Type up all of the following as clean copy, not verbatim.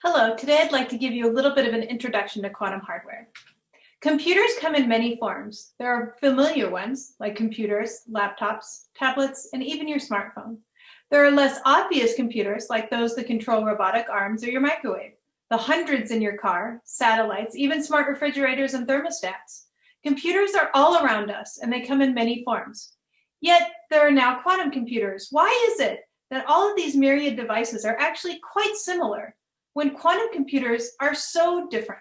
Hello, today I'd like to give you a little bit of an introduction to quantum hardware. Computers come in many forms. There are familiar ones like computers, laptops, tablets, and even your smartphone. There are less obvious computers like those that control robotic arms or your microwave, the hundreds in your car, satellites, even smart refrigerators and thermostats. Computers are all around us and they come in many forms. Yet there are now quantum computers. Why is it that all of these myriad devices are actually quite similar when quantum computers are so different?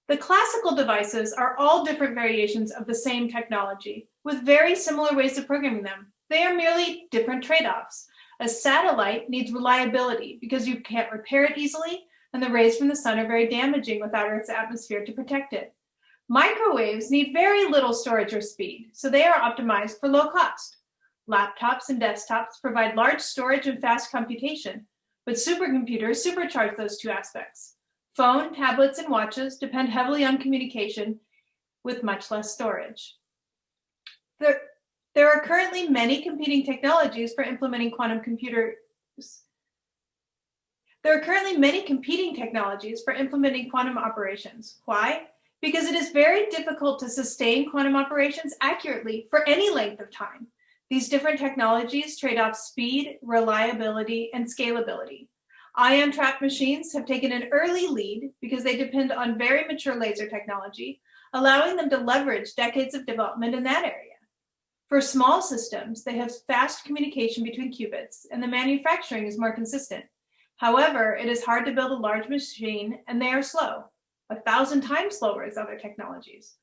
The classical devices are all different variations of the same technology with very similar ways of programming them. They are merely different trade-offs. A satellite needs reliability because you can't repair it easily, and the rays from the sun are very damaging without Earth's atmosphere to protect it. Microwaves need very little storage or speed, so they are optimized for low cost. Laptops and desktops provide large storage and fast computation, but supercomputers supercharge those two aspects. Phone, tablets, and watches depend heavily on communication with much less storage. There are currently many competing technologies for implementing quantum computers. There are currently many competing technologies for implementing quantum operations. Why? Because it is very difficult to sustain quantum operations accurately for any length of time. These different technologies trade off speed, reliability, and scalability. Ion trap machines have taken an early lead because they depend on very mature laser technology, allowing them to leverage decades of development in that area. For small systems, they have fast communication between qubits, and the manufacturing is more consistent. However, it is hard to build a large machine, and they are slow, 1,000 times slower as other technologies.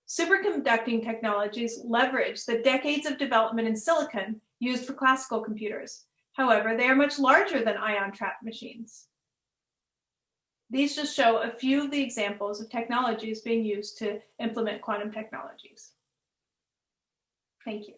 Superconducting technologies leverage the decades of development in silicon used for classical computers. However, they are much larger than ion trap machines. These just show a few of the examples of technologies being used to implement quantum technologies. Thank you.